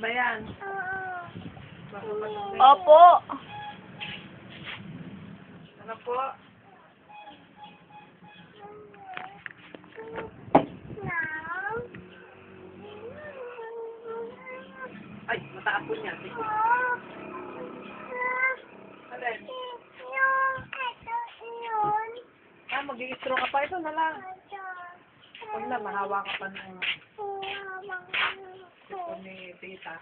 ba yan? Baka matanggal. Opo. Ano po? Ay, mataapon niya. Alin? Mag-i-straw ka pa. Ito na lang. Huwag na, mahawa ka pa ng ito ni tita.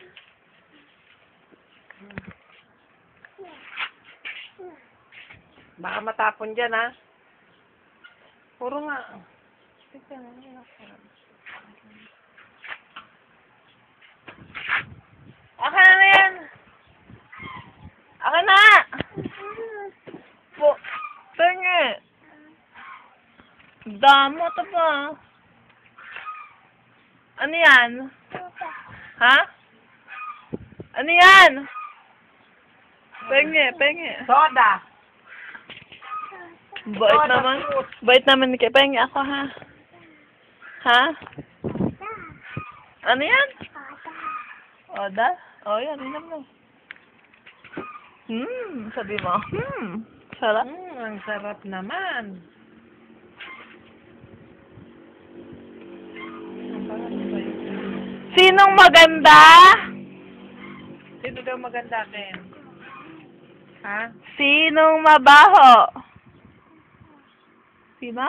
Baka matapon dyan, ha? Puro nga. Akin na yan. Akin na. Po. Tingi. Damo to pa. Ano yan? Ha? Ano yan? Pengi. Soda! Bait naman. Bait naman ni Pengi ako, ha? Ha? Ano yan? Oda? Oh, yan. Inom mo. Sabi mo. Sarap. Ang sarap naman. Sinong maganda? Sino daw maganda, Ken? Ha? Sinong mabaho? Sino?